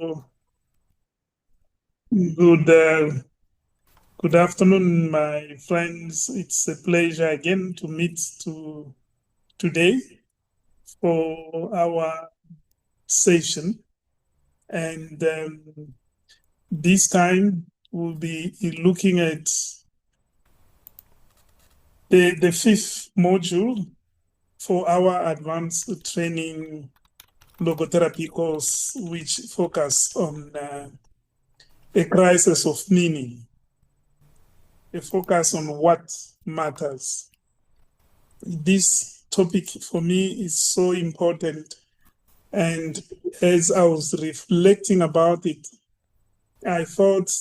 So good afternoon, my friends. It's a pleasure again to meet today for our session, and this time we'll be looking at the fifth module for our advanced training logotherapy course, which focus on a crisis of meaning, a focus on what matters. This topic for me is so important. And as I was reflecting about it, I thought,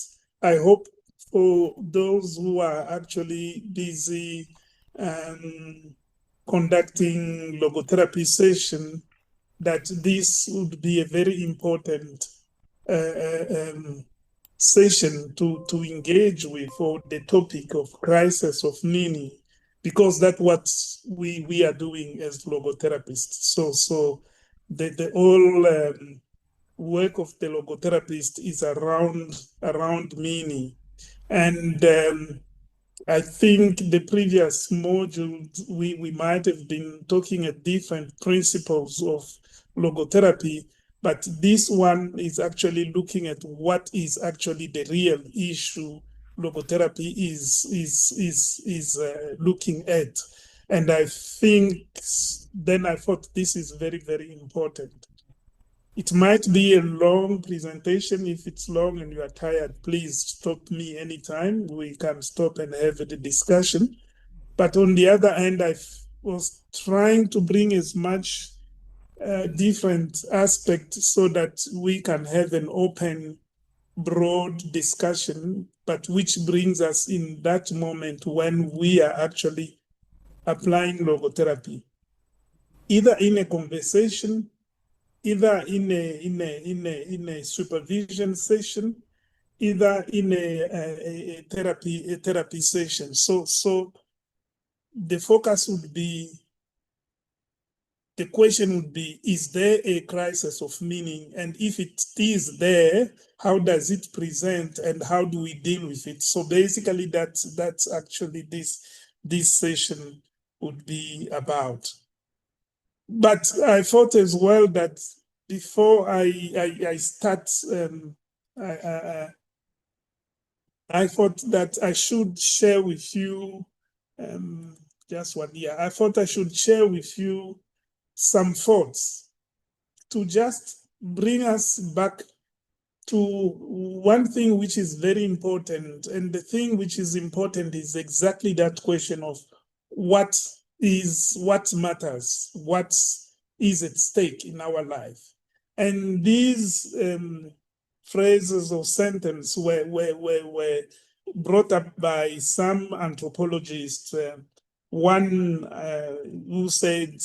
I hope for those who are actually busy conducting logotherapy session, that this would be a very important session to engage with, for the topic of crisis of meaning, because that's what we are doing as logotherapists. So the whole work of the logotherapist is around meaning. And I think the previous modules, we might have been talking at different principles of logotherapy, but this one is actually looking at what is actually the real issue logotherapy is looking at. And I think then I thought this is very, very important. It might be a long presentation. If it's long and you are tired, please stop me anytime. We can stop and have the discussion. But on the other hand, I was trying to bring as much different aspects so that we can have an open, broad discussion, but which brings us in that moment when we are actually applying logotherapy, either in a conversation, either in a supervision session, either in a therapy session. So the focus would be, the question would be, is there a crisis of meaning? And if it is there, how does it present and how do we deal with it? So basically that's actually this session would be about. But I thought as well that before I start, I thought that I should share with you just one year. I thought I should share with you some thoughts to just bring us back to one thing which is very important. And the thing which is important is exactly that question of what matters, what is at stake in our life. And these phrases or sentences were brought up by some anthropologists. One who said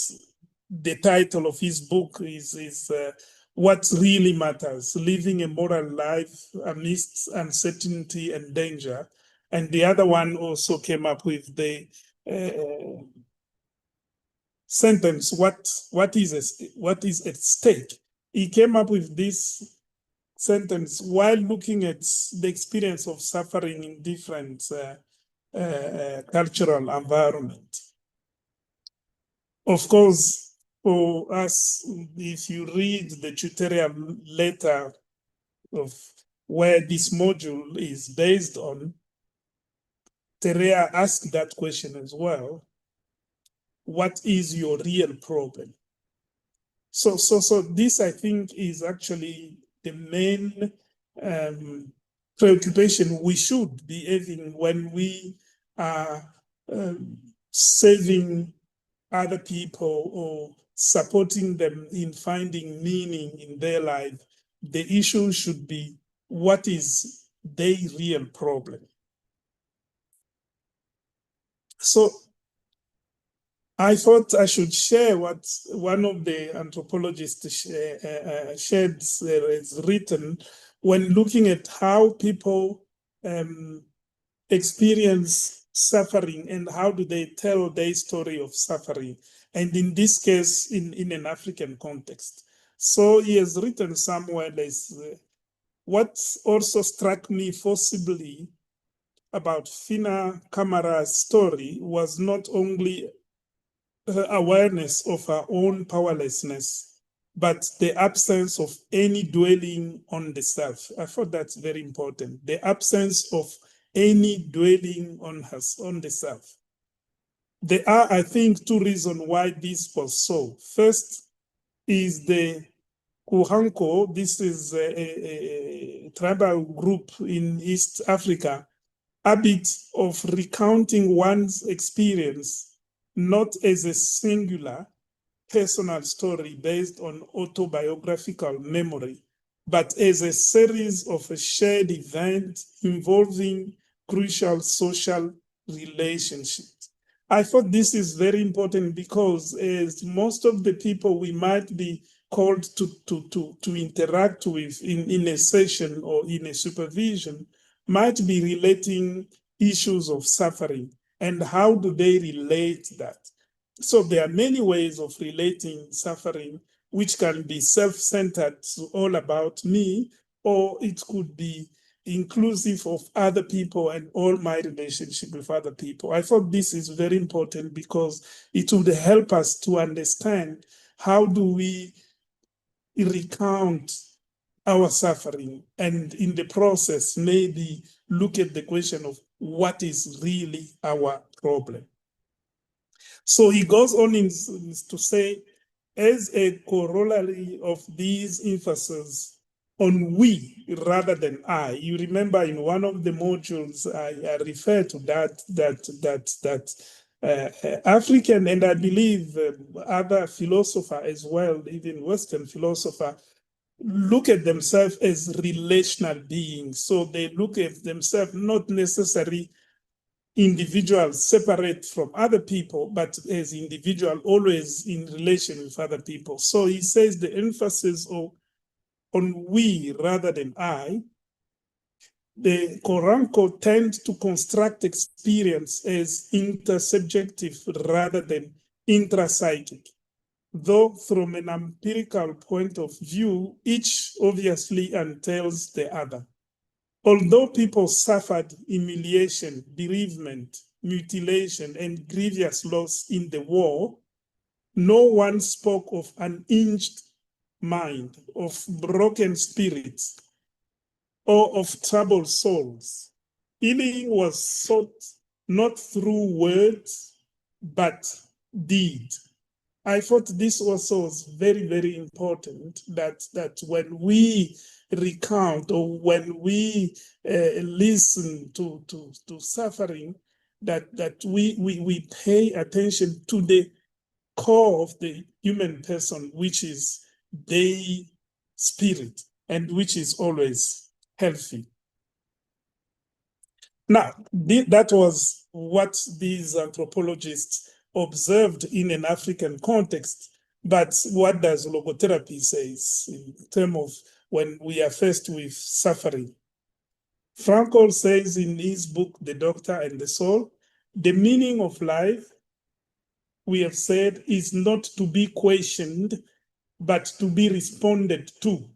the title of his book is What Really Matters, Living a Moral Life Amidst Uncertainty and Danger. And the other one also came up with the sentence, what is at stake. He came up with this sentence while looking at the experience of suffering in different cultural environment. Of course, for us, if you read the tutorial letter of where this module is based on, Terea asked that question as well. What is your real problem? So this, I think, is actually the main preoccupation we should be having when we are saving other people or supporting them in finding meaning in their life. The issue should be, what is their real problem? So I thought I should share what one of the anthropologists shared, has written, when looking at how people experience suffering and how do they tell their story of suffering. And in this case, in an African context, So he has written somewhere this, what also struck me forcibly about Fina Kamara's story was not only her awareness of her own powerlessness, but the absence of any dwelling on the self. I thought that's very important. The absence of any dwelling on the self. There are, I think, two reasons why this was so. First is the Kuhanko. This is a tribal group in East Africa, habit of recounting one's experience not as a singular personal story based on autobiographical memory, but as a series of a shared event involving crucial social relationships. I thought this is very important because as most of the people we might be called to interact with in a session or in a supervision might be relating issues of suffering. And how do they relate that? So there are many ways of relating suffering, which can be self-centered, so all about me, or it could be inclusive of other people and all my relationship with other people. I thought this is very important because it would help us to understand how do we recount our suffering, and in the process maybe look at the question of what is really our problem. So he goes on to say, as a corollary of these emphasis on we rather than I, you remember in one of the modules I refer to that African, and I believe other philosopher as well, even Western philosopher, look at themselves as relational beings. So they look at themselves not necessarily individuals separate from other people, but as individual always in relation with other people. So he says the emphasis on we rather than I. The Koranko tend to construct experience as intersubjective rather than intrapsychic. Though from an empirical point of view, each obviously entails the other. Although people suffered humiliation, bereavement, mutilation, and grievous loss in the war, no one spoke of an injured mind, of broken spirits, or of troubled souls. Healing was sought not through words, but deed. I thought this also was very, very important that when we recount or when we listen to suffering, that we pay attention to the core of the human person, which is the spirit and which is always healthy. Now, that was what these anthropologists observed in an African context. But what does logotherapy say in terms of when we are faced with suffering? Frankl says in his book, The Doctor and the Soul, the meaning of life, we have said, is not to be questioned, but to be responded to.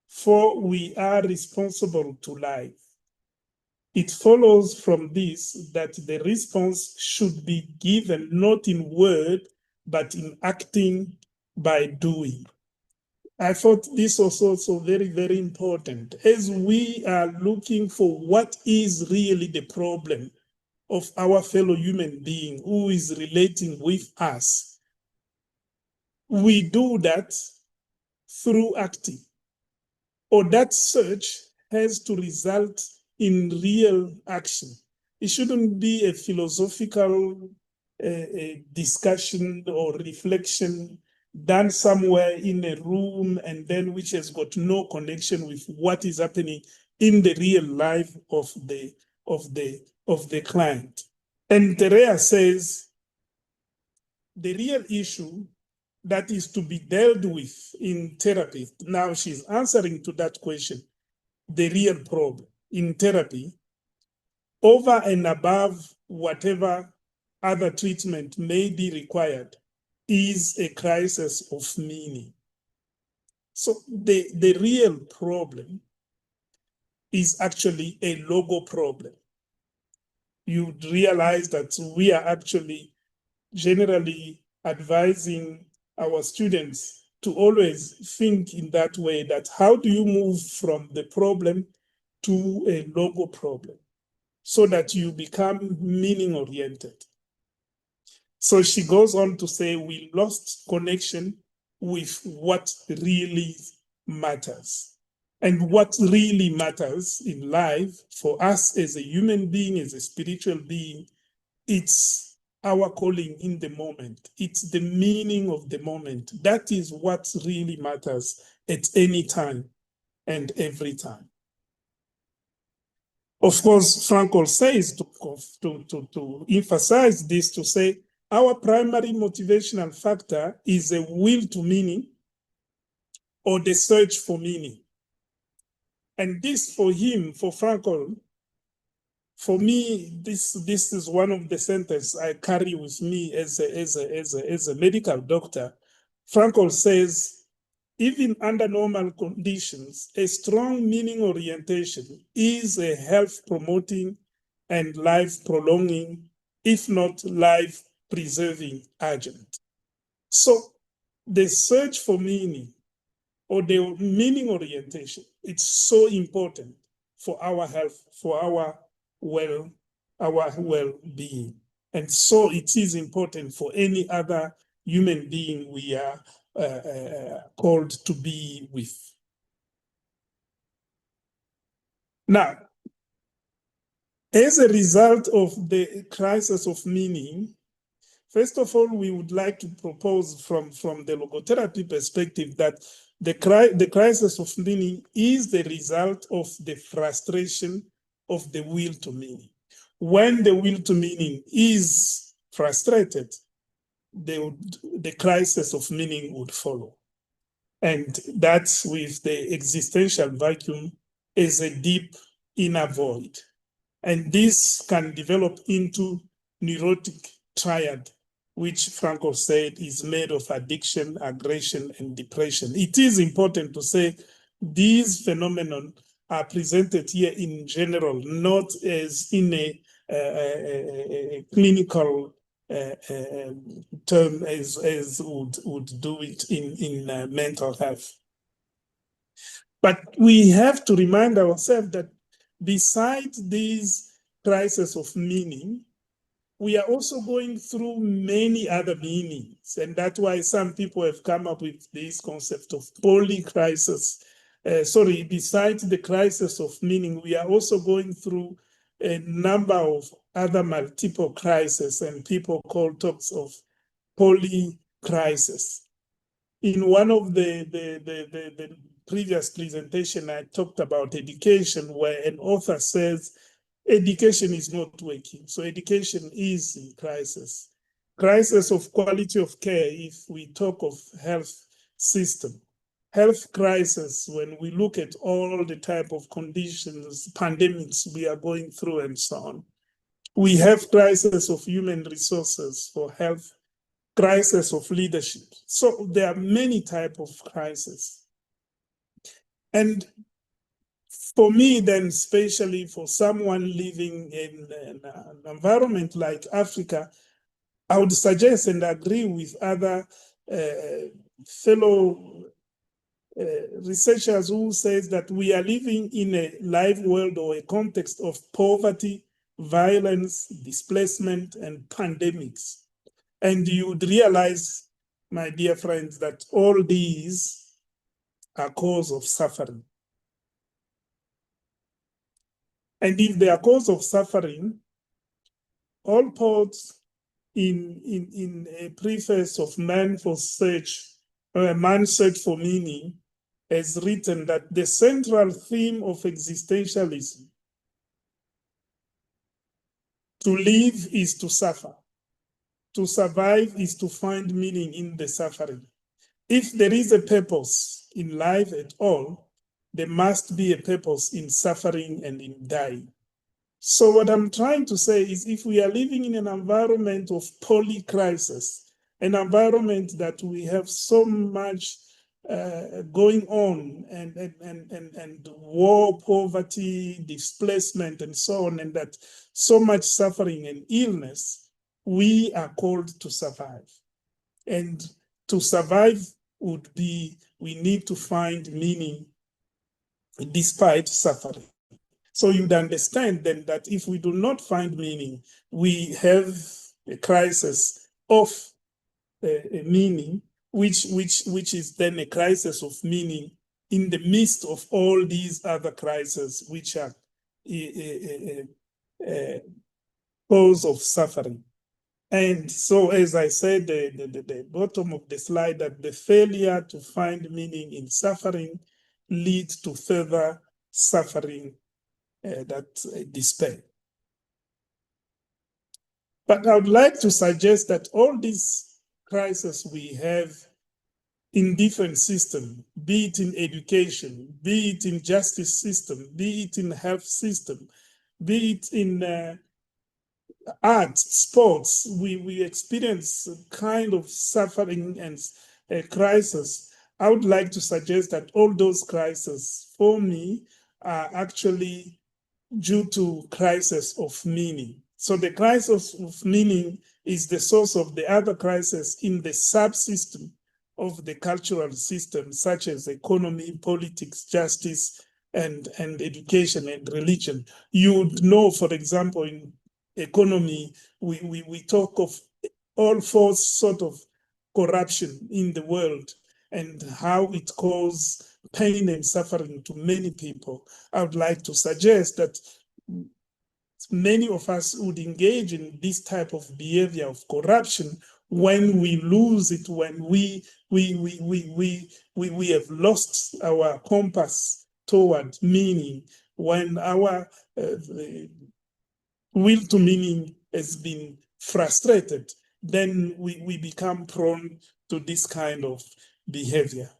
For we are responsible to life. It follows from this that the response should be given not in word, but in acting by doing. I thought this was also very, very important as we are looking for what is really the problem of our fellow human being who is relating with us. We do that through acting, or that search has to result in real action. It shouldn't be a philosophical discussion or reflection done somewhere in a room and then which has got no connection with what is happening in the real life of the client. And Terea says the real issue that is to be dealt with in therapy. Now she's answering to that question. The real problem in therapy, over and above whatever other treatment may be required, is a crisis of meaning. So the real problem is actually a logo problem. You realize that we are actually generally advising our students to always think in that way, that how do you move from the problem to a logo problem so that you become meaning oriented. So she goes on to say, we lost connection with what really matters. And what really matters in life for us as a human being, as a spiritual being, it's our calling in the moment. It's the meaning of the moment. That is what really matters at any time and every time. Of course, Frankl says to emphasize this, to say our primary motivational factor is a will to meaning or the search for meaning. And this for him, for Frankl, for me, this is one of the sentences I carry with me as a medical doctor. Frankl says, even under normal conditions, a strong meaning orientation is a health promoting and life prolonging, if not life preserving agent. So the search for meaning or the meaning orientation, it's so important for our health, for our well-being. And so it is important for any other human being we are called to be with. Now, as a result of the crisis of meaning, first of all, we would like to propose from the logotherapy perspective that the crisis of meaning is the result of the frustration of the will to meaning. When the will to meaning is frustrated, the crisis of meaning would follow. And that's with the existential vacuum as a deep inner void. And this can develop into neurotic triad, which Frankl said is made of addiction, aggression, and depression. It is important to say these phenomena are presented here in general, not as in a clinical term as would do it in mental health. But we have to remind ourselves that besides these crises of meaning, we are also going through many other meanings. And that's why some people have come up with this concept of polycrisis. Besides the crisis of meaning, we are also going through a number of other multiple crises, and people talks of polycrisis. In one of the previous presentation, I talked about education, where an author says education is not working. So education is in crisis. Crisis of quality of care if we talk of health system. Health crisis when we look at all the type of conditions, pandemics we are going through and so on. We have crisis of human resources for health, crisis of leadership. So there are many types of crises. And for me, then, especially for someone living in an environment like Africa, I would suggest and agree with other fellow researchers who says that we are living in a live world or a context of poverty, violence, displacement, and pandemics. And you would realize, my dear friends, that all these are cause of suffering. And if they are cause of suffering, all poets in a preface of Man's Search for Meaning has written that the central theme of existentialism, to live is to suffer. To survive is to find meaning in the suffering. If there is a purpose in life at all, there must be a purpose in suffering and in dying. So what I'm trying to say is if we are living in an environment of polycrisis, an environment that we have so much going on, and war, poverty, displacement, and so on, and that so much suffering and illness, we are called to survive. And to survive would be, we need to find meaning despite suffering. So you'd understand then that if we do not find meaning, we have a crisis of meaning, which is then a crisis of meaning in the midst of all these other crises, which are cause of suffering. And so, as I said, the bottom of the slide, that the failure to find meaning in suffering leads to further suffering, despair. But I would like to suggest that all these crises we have in different systems, be it in education, be it in justice system, be it in health system, be it in art, sports, we experience a kind of suffering and crisis. I would like to suggest that all those crises, for me, are actually due to crisis of meaning. So the crisis of meaning is the source of the other crisis in the subsystem of the cultural system, such as economy, politics, justice, and education and religion. You would know, for example, in economy, we talk of all four sort of corruption in the world and how it causes pain and suffering to many people. I would like to suggest that many of us would engage in this type of behavior of corruption when we lose it, when we have lost our compass toward meaning, when our will to meaning has been frustrated, then we become prone to this kind of behavior.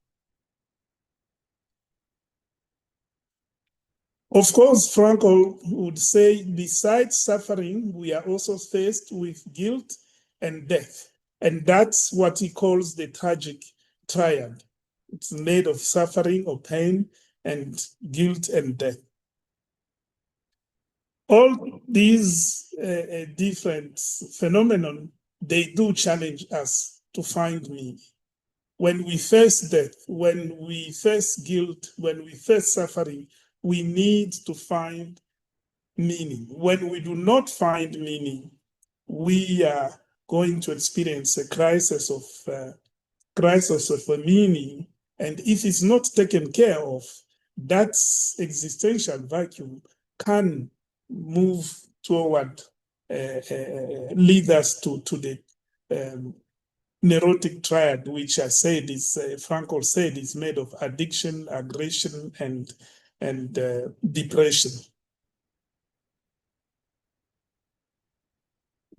Of course, Frankl would say, besides suffering, we are also faced with guilt and death. And that's what he calls the tragic triad. It's made of suffering or pain and guilt and death. All these different phenomena, they do challenge us to find meaning. When we face death, when we face guilt, when we face suffering, we need to find meaning. When we do not find meaning, we are going to experience a crisis of meaning. And if it's not taken care of, that existential vacuum can move toward, lead us to the neurotic triad, which I said is, Frankl said, is made of addiction, aggression, and depression.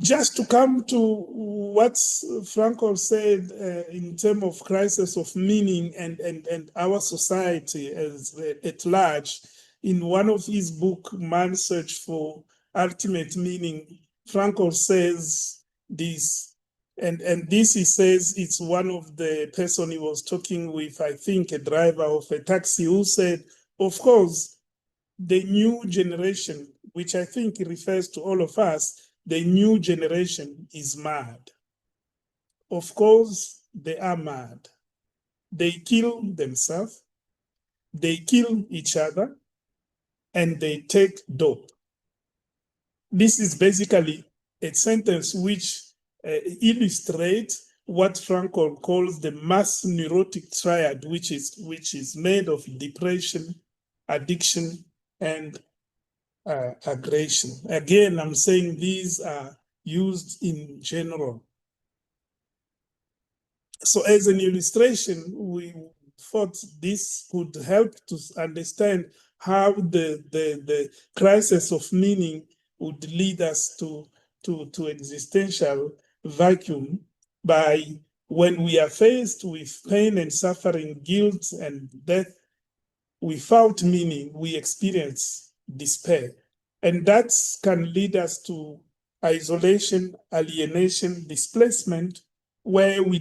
Just to come to what Frankl said in terms of crisis of meaning and our society as at large, in one of his book, Man's Search for Ultimate Meaning, Frankl says this, and this he says it's one of the person he was talking with, I think a driver of a taxi, who said, of course, the new generation, which I think refers to all of us, the new generation is mad. Of course, they are mad. They kill themselves, they kill each other, and they take dope. This is basically a sentence which illustrates what Frankl calls the mass neurotic triad, which is made of depression, addiction, and aggression. Again, I'm saying these are used in general. So as an illustration, we thought this could help to understand how the crisis of meaning would lead us to existential vacuum, by when we are faced with pain and suffering, guilt and death, without meaning, we experience despair. And that can lead us to isolation, alienation, displacement, where we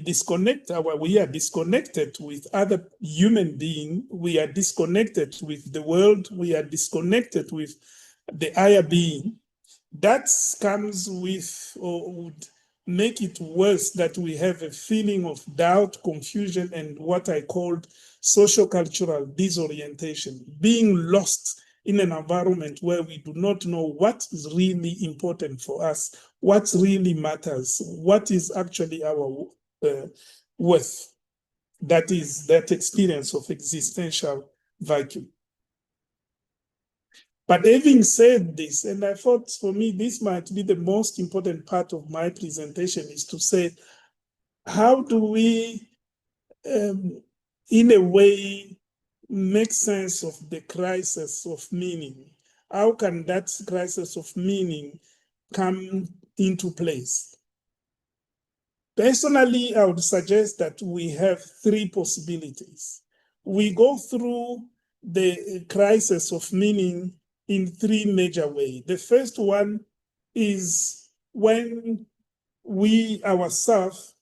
are disconnected with other human beings, we are disconnected with the world, we are disconnected with the higher being. That comes with, or would make it worse, that we have a feeling of doubt, confusion, and what I called social-cultural disorientation, being lost in an environment where we do not know what is really important for us, what really matters, what is actually our worth. That is that experience of existential vacuum. But having said this, and I thought for me, this might be the most important part of my presentation, is to say, how do we, in a way, make sense of the crisis of meaning? How can that crisis of meaning come into place? Personally, I would suggest that we have three possibilities. We go through the crisis of meaning in three major ways. The first one is when we ourselves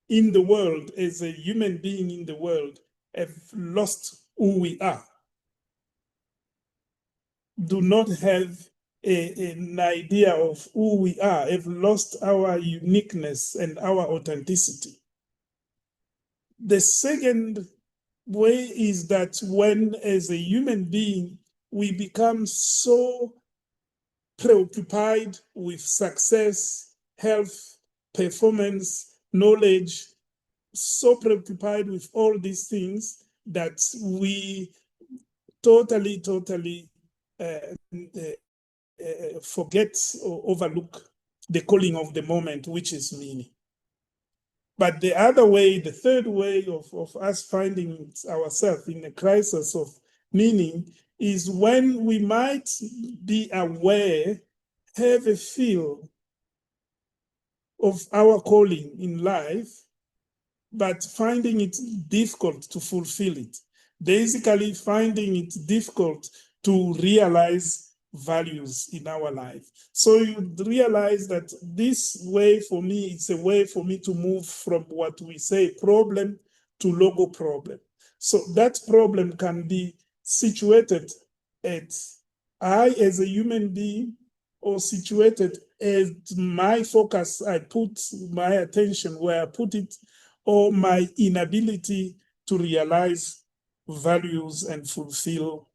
in the world, as a human being in the world, have lost who we are, do not have an idea of who we are, have lost our uniqueness and our authenticity. The second way is that when, as a human being, we become so preoccupied with success, health, performance, knowledge, so preoccupied with all these things that we totally forget or overlook the calling of the moment, which is meaning. But the other way, the third way of us finding ourselves in a crisis of meaning is when we might be aware, have a feel of our calling in life, but finding it difficult to fulfill it. Basically, finding it difficult to realize values in our life. So you realize that this way for me, it's a way for me to move from what we say problem to logo problem. So that problem can be situated at I as a human being, or situated as my focus, I put my attention where I put it, or my inability to realize values and fulfill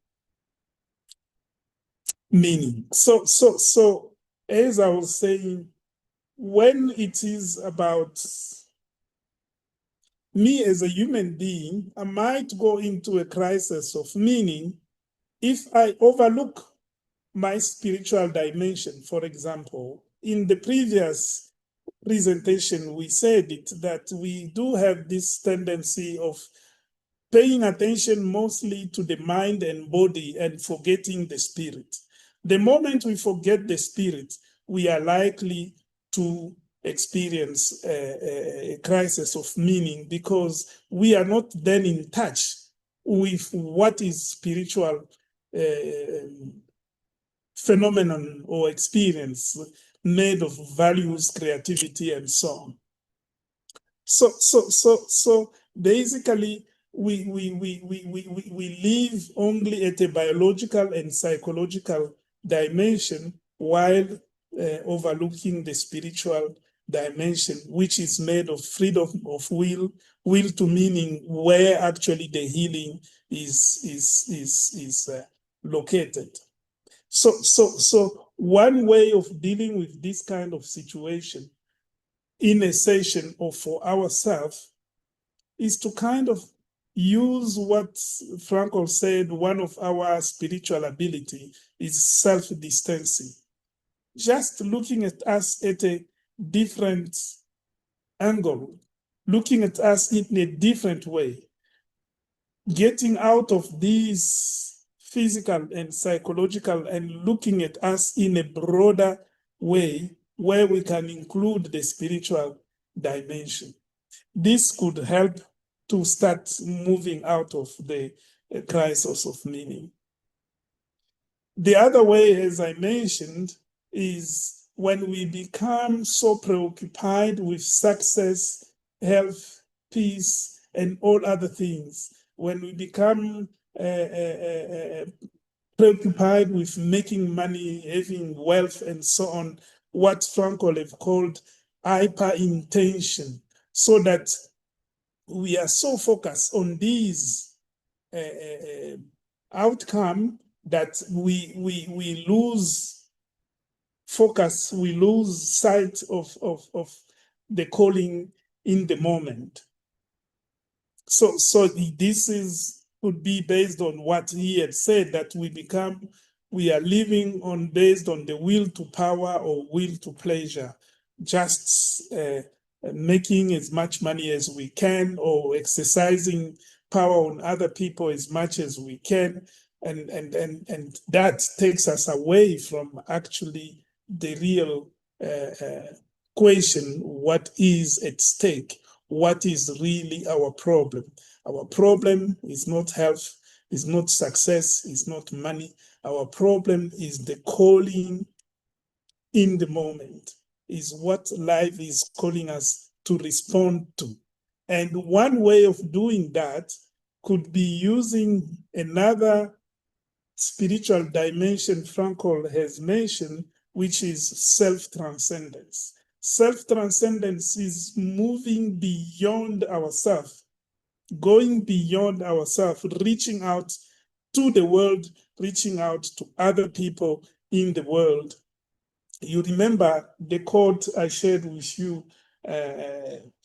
meaning. So as I was saying, when it is about me as a human being, I might go into a crisis of meaning if I overlook my spiritual dimension. For example, in the previous presentation, we said it, that we do have this tendency of paying attention mostly to the mind and body and forgetting the spirit. The moment we forget the spirit, we are likely to experience a crisis of meaning, because we are not then in touch with what is spiritual phenomenon or experience made of values, creativity, and so on. So basically, we live only at a biological and psychological dimension, while overlooking the spiritual dimension, which is made of freedom of will to meaning, where actually the healing is located. So one way of dealing with this kind of situation in a session or for ourselves is to kind of use what Frankl said, one of our spiritual ability is self-distancing. Just looking at us at a different angle, looking at us in a different way, getting out of these physical and psychological and looking at us in a broader way where we can include the spiritual dimension. This could help to start moving out of the crisis of meaning. The other way, as I mentioned, is when we become so preoccupied with success health, peace, and all other things, when we become preoccupied with making money, having wealth, and so on, what Frankl have called hyper-intention, so that we are so focused on these outcome that we lose focus, we lose sight of the calling in the moment. So this could be based on what he had said, that we are living based on the will to power or will to pleasure, just making as much money as we can, or exercising power on other people as much as we can, and that takes us away from actually the real question: what is at stake? What is really our problem? Our problem is not health, is not success, is not money. Our problem is the calling in the moment, is what life is calling us to respond to. And one way of doing that could be using another spiritual dimension Frankl has mentioned, which is self-transcendence. Self-transcendence is moving beyond ourselves, going beyond ourselves, reaching out to the world, reaching out to other people in the world. You remember the quote I shared with you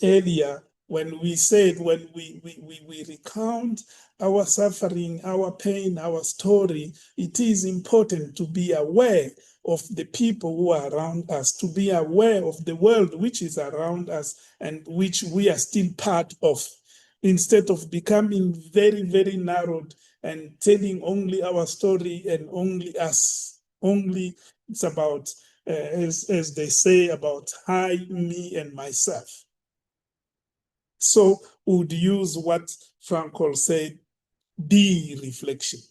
earlier, when we said, when we recount our suffering, our pain, our story, it is important to be aware of the people who are around us, to be aware of the world which is around us and which we are still part of, instead of becoming very, very narrowed and telling only our story and only us. Only it's about, as they say, about I, me, and myself. So we would use what Frankl said, de-reflection.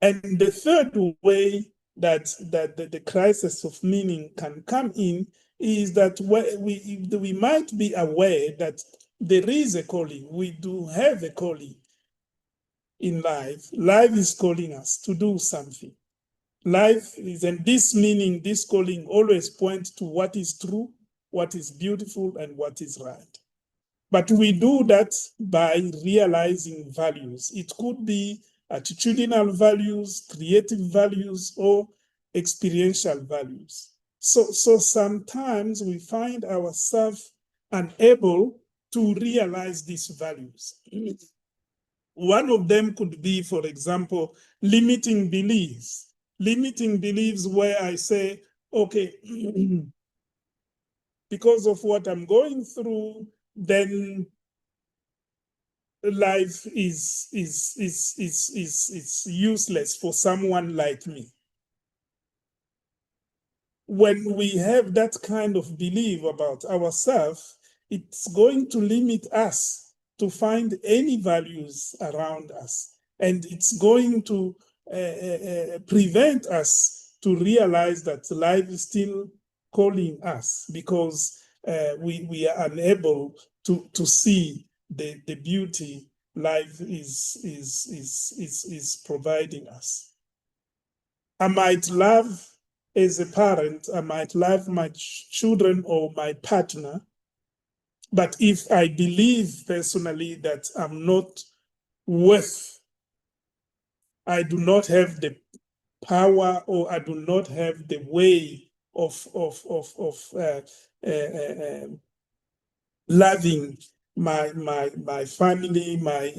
And the third way that the crisis of meaning can come in is that we might be aware that there is a calling. We do have a calling in life. Life is calling us to do something. Life is, and this meaning, this calling always points to what is true, what is beautiful, and what is right. But we do that by realizing values. It could be attitudinal values, creative values, or experiential values. So sometimes we find ourselves unable to realize these values. One of them could be, for example, limiting beliefs. Limiting beliefs where I say, okay, because of what I'm going through, then life is useless for someone like me. When we have that kind of belief about ourselves, it's going to limit us to find any values around us. And it's going to prevent us to realize that life is still calling us, because we are unable to see the beauty life is providing us. I might love, as a parent, I might love my children or my partner, but if I believe personally that I'm not worth, I do not have the power, or I do not have the way of loving my family, my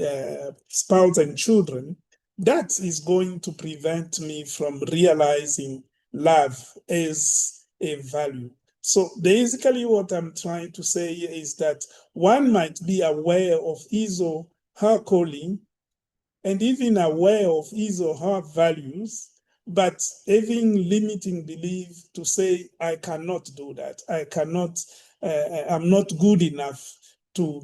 spouse and children, that is going to prevent me from realizing love as a value. So basically what I'm trying to say is that one might be aware of his or her calling, and even aware of his or her values, but having limiting belief to say, I cannot do that. I cannot, I'm not good enough to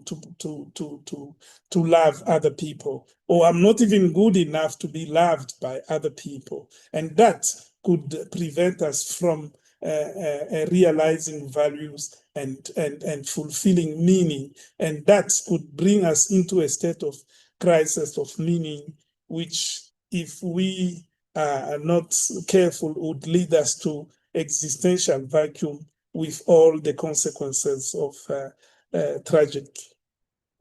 love other people, or I'm not even good enough to be loved by other people. And that could prevent us from realizing values and fulfilling meaning. And that could bring us into a state of crisis of meaning, which, if we are not careful, would lead us to existential vacuum with all the consequences of tragic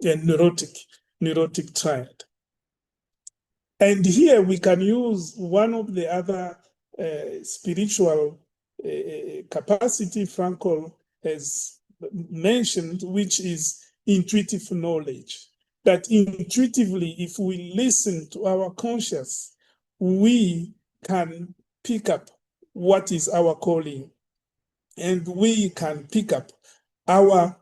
and neurotic triad. And here we can use one of the other spiritual capacity Frankl has mentioned, which is intuitive knowledge. That intuitively, if we listen to our conscious, we can pick up what is our calling, and we can pick up our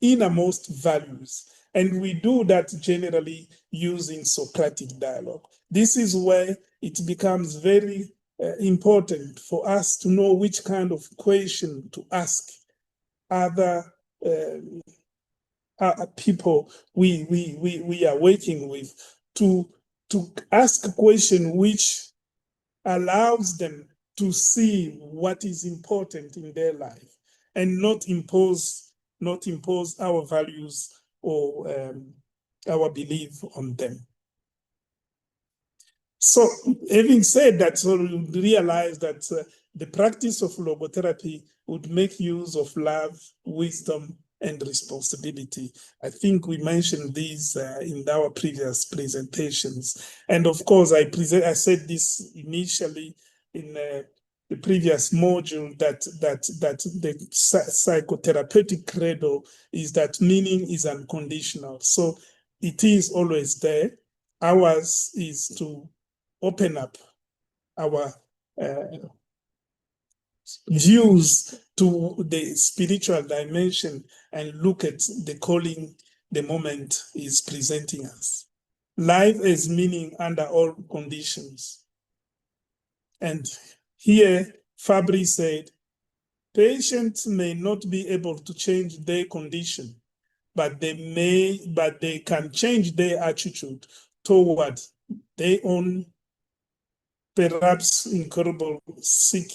innermost values. And we do that generally using Socratic dialogue. This is where it becomes very important for us to know which kind of question to ask other people we are working with, to ask a question which allows them to see what is important in their life, and not impose our values or our belief on them. So, having said that, so we realize that the practice of logotherapy would make use of love, wisdom, and responsibility. I think we mentioned these in our previous presentations. And of course, I said this initially in the previous module, that the psychotherapeutic credo is that meaning is unconditional. So it is always there. Ours is to open up our views to the spiritual dimension and look at the calling the moment is presenting us. Life has meaning under all conditions. And here Fabry said, patients may not be able to change their condition, but they can change their attitude toward their own, perhaps incurable, sick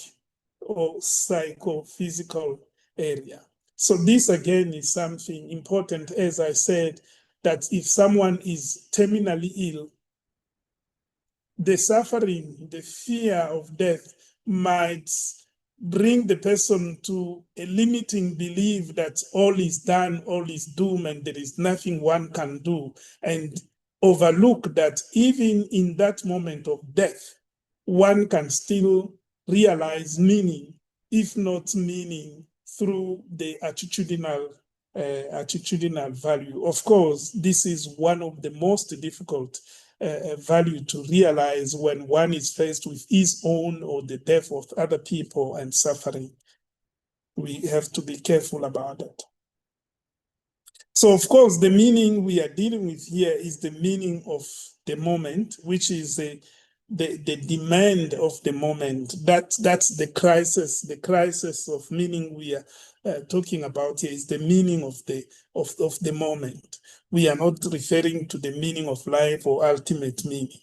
or psychophysical area. So this again is something important, as I said, that if someone is terminally ill, the suffering, the fear of death might bring the person to a limiting belief that all is done, all is doom, and there is nothing one can do, and overlook that even in that moment of death, one can still realize meaning, if not meaning, through the attitudinal value. Of course, this is one of the most difficult value to realize when one is faced with his own or the death of other people and suffering. We have to be careful about that. So, of course, the meaning we are dealing with here is the meaning of the moment, which is the demand of the moment. That's the crisis of meaning we are talking about here is the meaning of the moment. We are not referring to the meaning of life or ultimate meaning.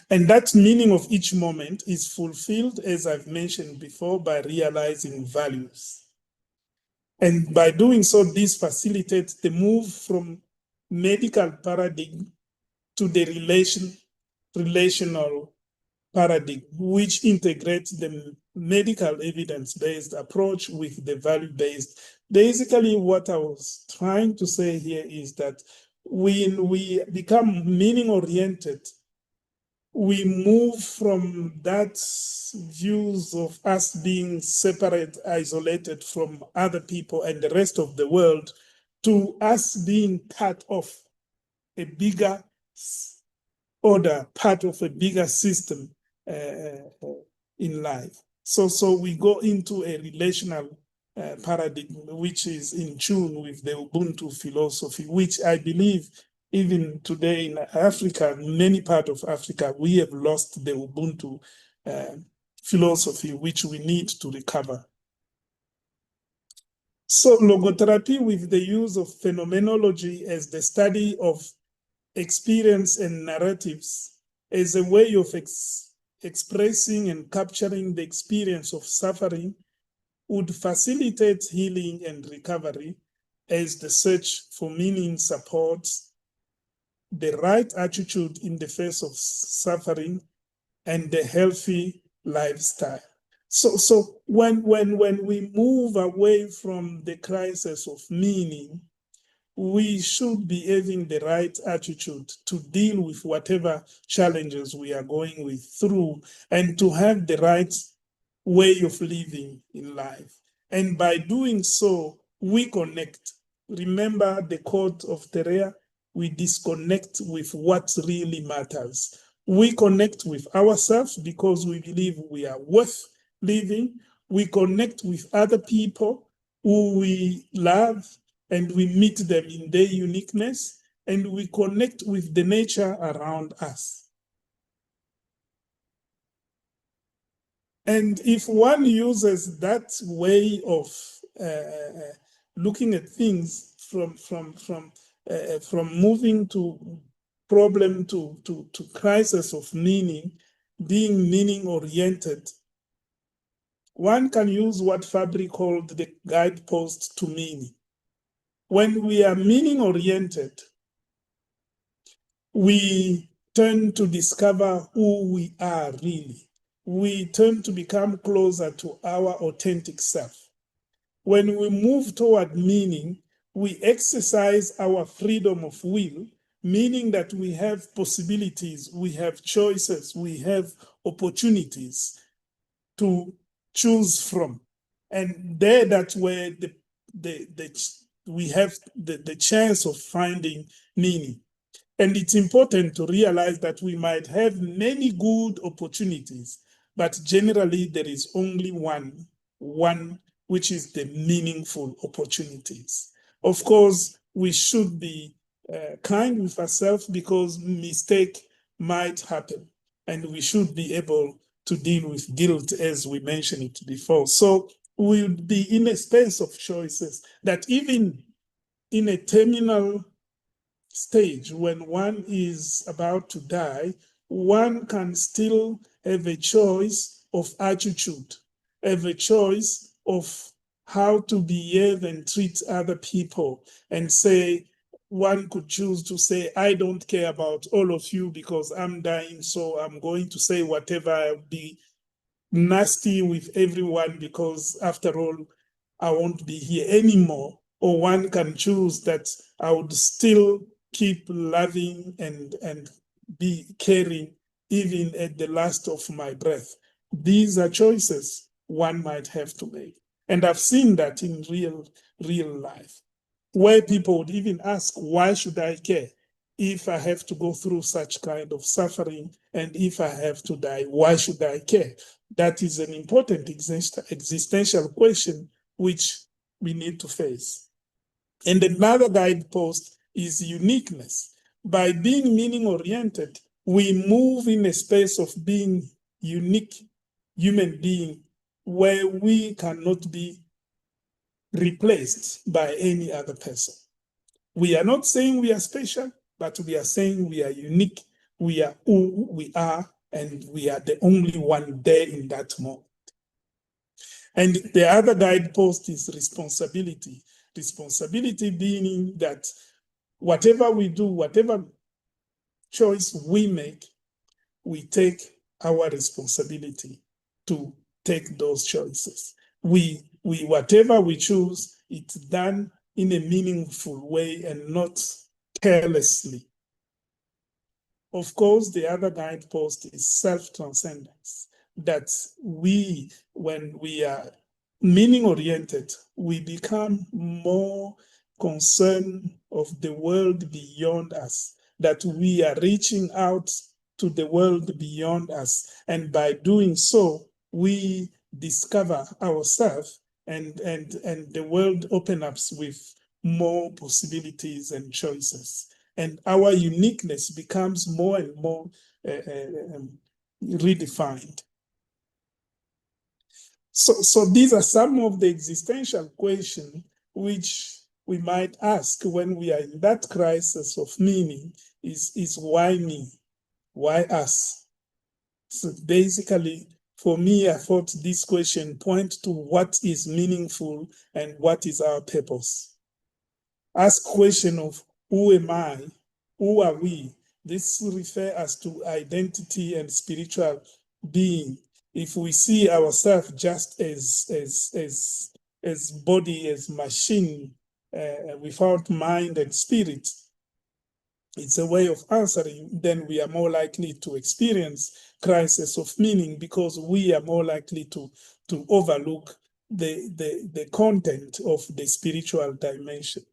And that meaning of each moment is fulfilled, as I've mentioned before, by realizing values. And by doing so, this facilitates the move from medical paradigm to the relational paradigm, which integrates the medical evidence-based approach with the value-based. Basically, what I was trying to say here is that when we become meaning-oriented, we move from that views of us being separate, isolated from other people and the rest of the world, to us being part of a bigger order, part of a bigger system in life. So we go into a relational paradigm, which is in tune with the Ubuntu philosophy, which I believe even today in Africa, many parts of Africa, we have lost the Ubuntu philosophy, which we need to recover. So logotherapy, with the use of phenomenology as the study of experience and narratives, as a way of expressing and capturing the experience of suffering would facilitate healing and recovery as the search for meaning supports the right attitude in the face of suffering and the healthy lifestyle. So when we move away from the crisis of meaning, we should be having the right attitude to deal with whatever challenges we are going with through, and to have the right way of living in life. And by doing so, we connect. Remember the quote of Terrea, we disconnect with what really matters. We connect with ourselves because we believe we are worth living. We connect with other people who we love, and we meet them in their uniqueness, and we connect with the nature around us. And if one uses that way of looking at things from moving to problem to crisis of meaning, being meaning oriented, one can use what Fabry called the guidepost to meaning. When we are meaning oriented, we tend to discover who we are really. We tend to become closer to our authentic self. When we move toward meaning, we exercise our freedom of will, meaning that we have possibilities, we have choices, we have opportunities to choose from. And there, that's where we have the chance of finding meaning. And it's important to realize that we might have many good opportunities, but generally there is only one, which is the meaningful opportunities. Of course, we should be kind with ourselves because mistake might happen, and we should be able to deal with guilt as we mentioned it before. So we'll be in a space of choices that even in a terminal stage, when one is about to die, one can still have a choice of attitude, have a choice of how to behave and treat other people, and say, one could choose to say, I don't care about all of you because I'm dying, so I'm going to say whatever, I'll be nasty with everyone because after all, I won't be here anymore. Or one can choose that I would still keep loving and be caring even at the last of my breath. These are choices one might have to make. And I've seen that in real life, where people would even ask, why should I care? If I have to go through such kind of suffering, and if I have to die, why should I care? That is an important existential question which we need to face. And another guidepost is uniqueness. By being meaning-oriented, we move in a space of being unique human being where we cannot be replaced by any other person. We are not saying we are special, but we are saying we are unique. We are who we are, and we are the only one there in that moment. And the other guidepost is responsibility. Responsibility meaning that whatever we do, whatever choice we make, we take our responsibility to take those choices. Whatever we choose, it's done in a meaningful way and not carelessly. Of course, the other guidepost is self-transcendence, that when we are meaning-oriented, we become more concerned of the world beyond us, that we are reaching out to the world beyond us. And by doing so, we discover ourselves, and the world opens up with more possibilities and choices. And our uniqueness becomes more and more redefined. So these are some of the existential questions which we might ask when we are in that crisis of meaning. Is why me? Why us? So basically, For me, I thought this question points to what is meaningful and what is our purpose. Ask question of who am I? Who are we? This refers us to identity and spiritual being. If we see ourselves just as body, as machine, without mind and spirit, it's a way of answering, then we are more likely to experience crisis of meaning, because we are more likely to overlook the content of the spiritual dimension.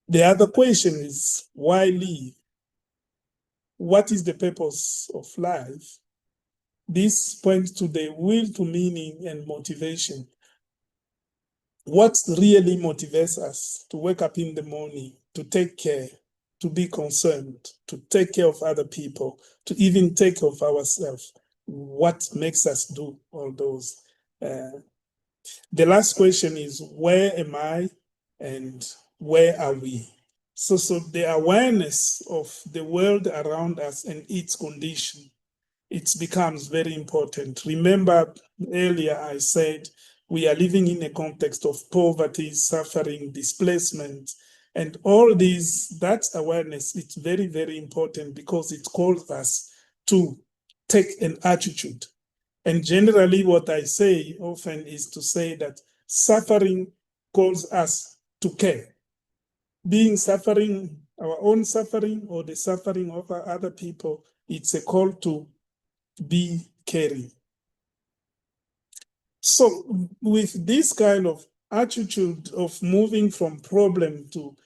The other question is, why live? What is the purpose of life? This points to the will to meaning and motivation. What really motivates us to wake up in the morning, to take care, to be concerned, to take care of other people, to even take care of ourselves? What makes us do all those? The last question is, where am I and where are we? So the awareness of the world around us and its condition, it becomes very important. Remember earlier I said we are living in a context of poverty, suffering, displacement, and all these, that awareness, it's very, very important, because it calls us to take an attitude. And generally what I say often is to say that suffering calls us to care. Being suffering, our own suffering or the suffering of other people, it's a call to be caring. So with this kind of attitude of moving from problem to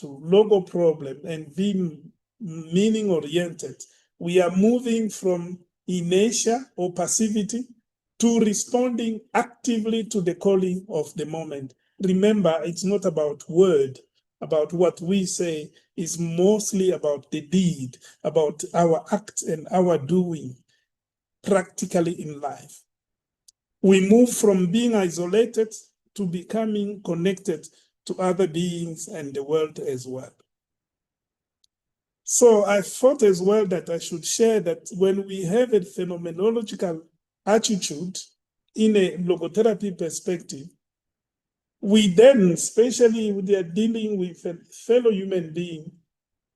logo problem and being meaning oriented, we are moving from inertia or passivity to responding actively to the calling of the moment. Remember, it's not about word, about what we say, is mostly about the deed, about our act and our doing practically in life. We move from being isolated to becoming connected to other beings and the world as well. So I thought as well that I should share that when we have a phenomenological attitude in a logotherapy perspective, we then, especially when they are dealing with a fellow human being,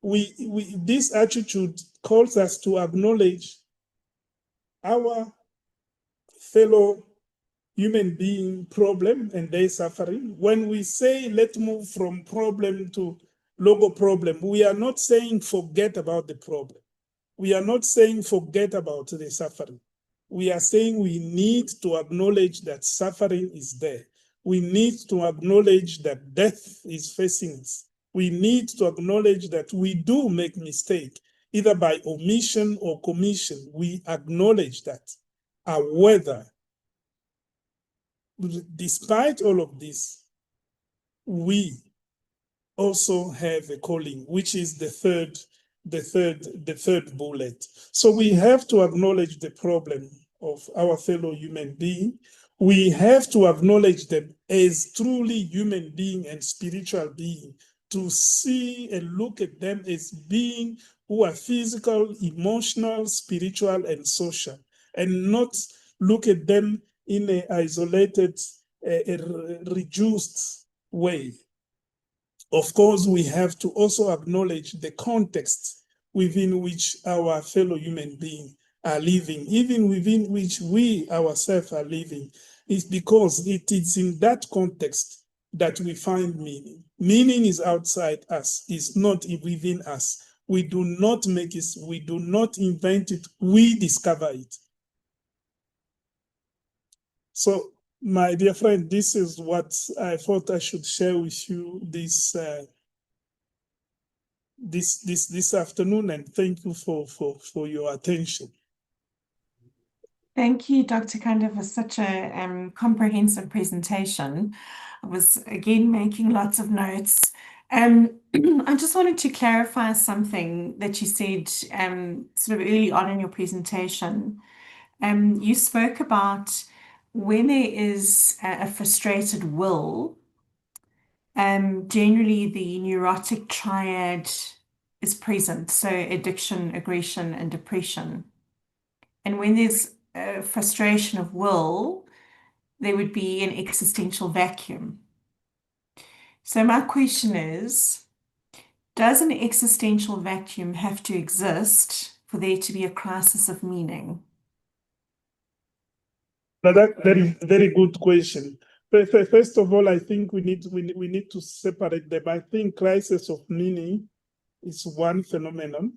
this attitude calls us to acknowledge our fellow human being problem and their suffering. When we say let's move from problem to logo problem, we are not saying forget about the problem. We are not saying forget about the suffering. We are saying we need to acknowledge that suffering is there. We need to acknowledge that death is facing us. We need to acknowledge that we do make mistake, either by omission or commission. We acknowledge that. However, despite all of this, we also have a calling, which is the third bullet. So we have to acknowledge the problem of our fellow human being. We have to acknowledge them as truly human being and spiritual being, to see and look at them as being who are physical, emotional, spiritual, and social, and not look at them in an isolated, reduced way. Of course, we have to also acknowledge the context within which our fellow human beings are living, even within which we ourselves are living. It's because it is in that context that we find meaning. Meaning is outside us, it's not within us. We do not make it, we do not invent it, we discover it. So, my dear friend, this is what I thought I should share with you this afternoon, and thank you for your attention. Thank you, Dr. Kanda, for such a comprehensive presentation. I was again making lots of notes. I just wanted to clarify something that you said sort of early on in your presentation. You spoke about when there is a frustrated will, generally the neurotic triad is present, so addiction, aggression, and depression. And when there's frustration of will, there would be an existential vacuum. So my question is, does an existential vacuum have to exist for there to be a crisis of meaning? Now that very, very good question. First of all, I think we need to separate them. I think crisis of meaning is one phenomenon,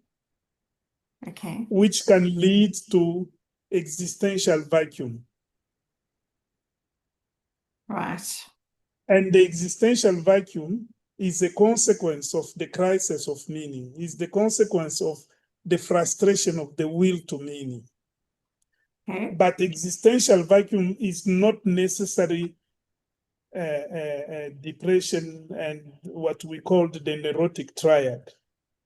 Okay. which can lead to existential vacuum. Right. And the existential vacuum is a consequence of the crisis of meaning, is the consequence of the frustration of the will to meaning. Okay. But existential vacuum is not necessarily depression and what we called the neurotic triad.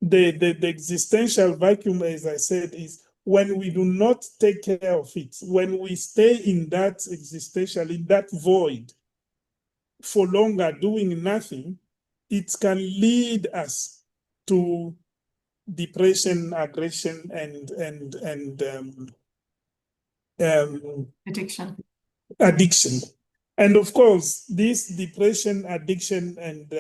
The existential vacuum, as I said, is when we do not take care of it, when we stay in that existential, in that void for longer doing nothing, it can lead us to depression, aggression, and Addiction. addiction. And of course, this depression, addiction, and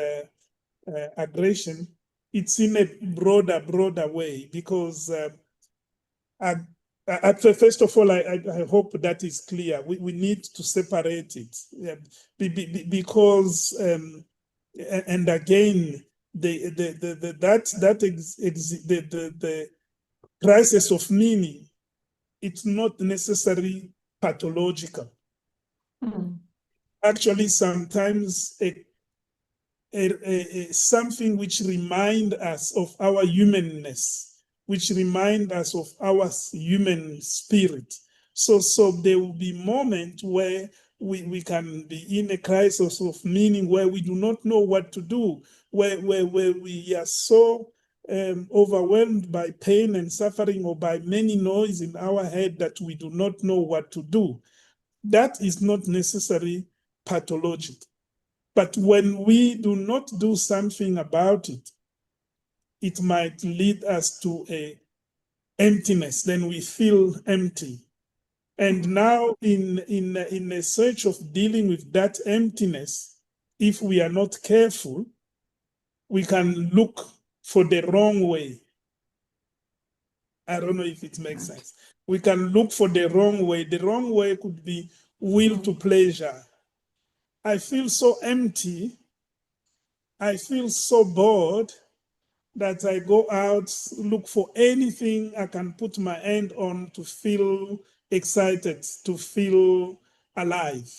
aggression, it's in a broader way because first of all, I hope that is clear. We need to separate it because, and again, the crisis of meaning, it's not necessarily pathological. Mm. Actually, sometimes something which remind us of our humanness, which remind us of our human spirit. So there will be moments where we can be in a crisis of meaning, where we do not know what to do, where we are so overwhelmed by pain and suffering, or by many noise in our head that we do not know what to do. That is not necessarily pathological. But when we do not do something about it, it might lead us to a emptiness. Then we feel empty. And now in a search of dealing with that emptiness, if we are not careful, we can look for the wrong way. I don't know if it makes sense. We can look for the wrong way. The wrong way could be will to pleasure. I feel so empty. I feel so bored that I go out, look for anything I can put my hand on to feel excited, to feel alive.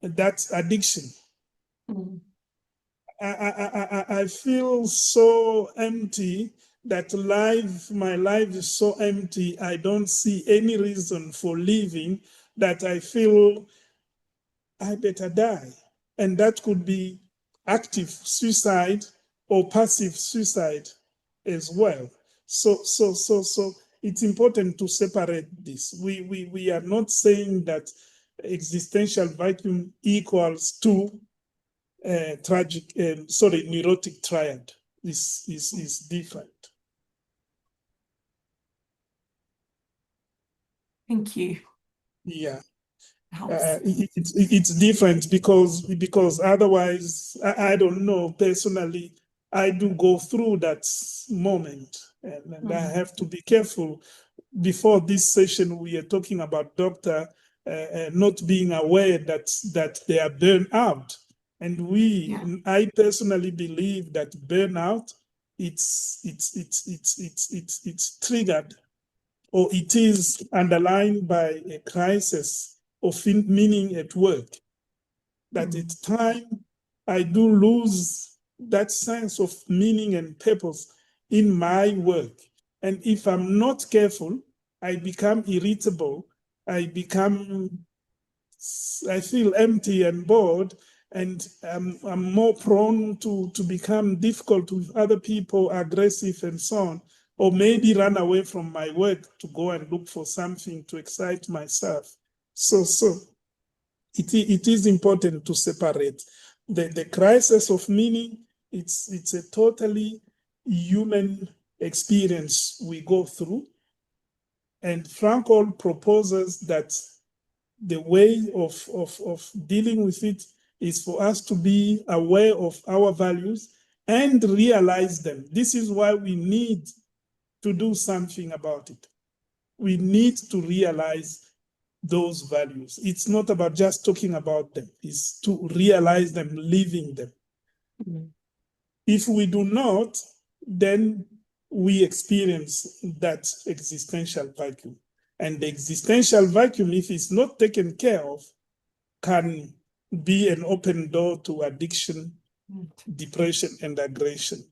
That's addiction. Mm. I feel so empty that my life is so empty. I don't see any reason for living, that I feel I better die. And that could be active suicide or passive suicide as well. So it's important to separate this. We are not saying that existential vacuum equals to neurotic triad. This is different. Thank you. Yeah. Helps. It's different because otherwise, I don't know, personally, I do go through that moment, and I have to be careful. Before this session, we are talking about doctor not being aware that they are burned out, and I personally believe that burnout it's triggered, or it is underlined by a crisis of meaning at work. That at time I do lose that sense of meaning and purpose in my work. And if I'm not careful, I become irritable. I feel empty and bored, and I'm more prone to become difficult with other people, aggressive and so on, or maybe run away from my work to go and look for something to excite myself. So it is important to separate the crisis of meaning. It's a totally human experience we go through, And Frankl proposes that the way of dealing with it is for us to be aware of our values and realize them. This is why we need to do something about it. We need to realize those values. It's not about just talking about them, it's to realize them, living them. Mm. If we do not, then we experience that existential vacuum. And the existential vacuum, if it's not taken care of, can be an open door to addiction, depression, and aggression.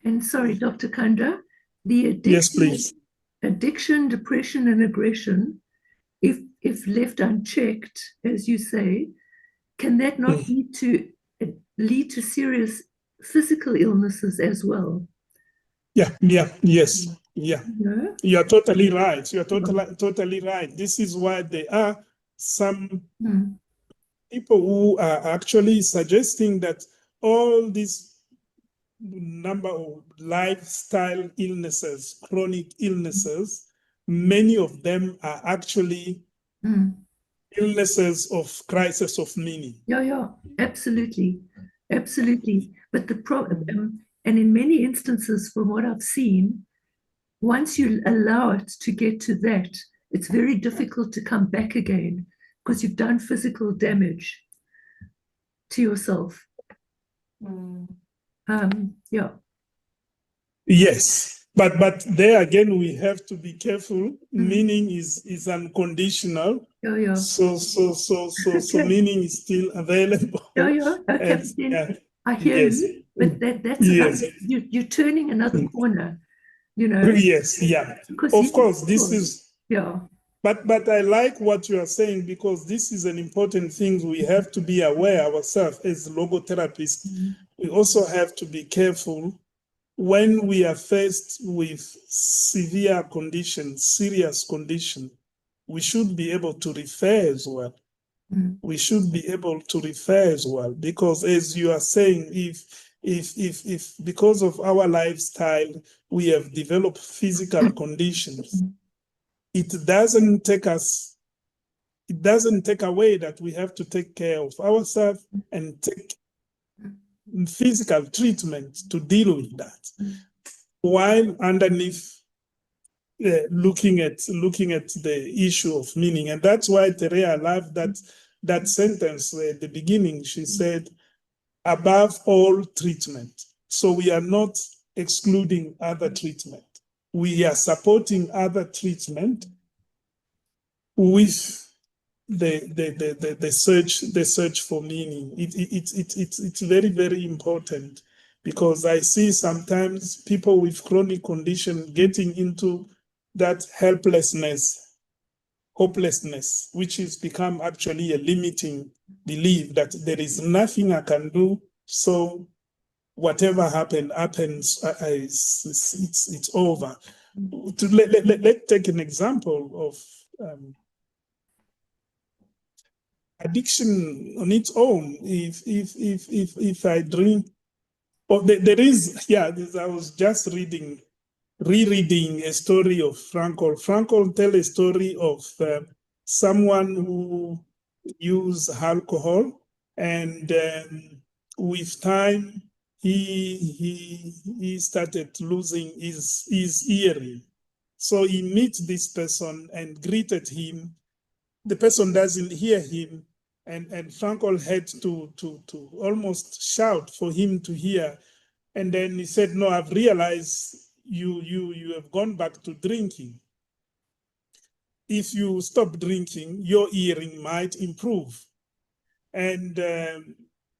And sorry, Dr. Kanda, the Yes, please. addiction, depression, and aggression, if left unchecked, as you say, can that not lead to serious physical illnesses as well? Yes. Yeah. No? You're totally right. You're totally right. This is why there are some people who are actually suggesting that all these number of lifestyle illnesses, chronic illnesses, many of them are actually illnesses of crisis of meaning. Yeah, absolutely. But the problem, and in many instances, from what I've seen, once you allow it to get to that, it's very difficult to come back again because you've done physical damage to yourself. Yeah. Yes, but there again we have to be careful. Meaning is unconditional. Yeah. So meaning is still available. Yeah. Okay. And, I hear you, but that's you're turning another corner, you know. Yes, yeah. Of course, this is But I like what you are saying, because this is an important thing. We have to be aware ourselves as logotherapists. We also have to be careful when we are faced with severe conditions, serious condition. We should be able to refer as well. We should be able to refer as well, because as you are saying, if because of our lifestyle we have developed physical conditions, it doesn't take away that we have to take care of ourselves and take physical treatment to deal with that, while underneath looking at the issue of meaning. And that's why Terea, I love that sentence at the beginning. She said, above all treatment. So we are not excluding other treatment. We are supporting other treatment with the search for meaning. It's very, very important, because I see sometimes people with chronic condition getting into that hopelessness, which has become actually a limiting belief that there is nothing I can do, so whatever happens, it's over. Let's take an example of addiction on its own. If I drink, there is, I was just rereading a story of Frankl. Frankl tell a story of someone who used alcohol, and with time he started losing his hearing. So he meets this person and greeted him. The person doesn't hear him, and Frankl had to almost shout for him to hear. And then he said, no, I've realized you have gone back to drinking. If you stop drinking, your hearing might improve. And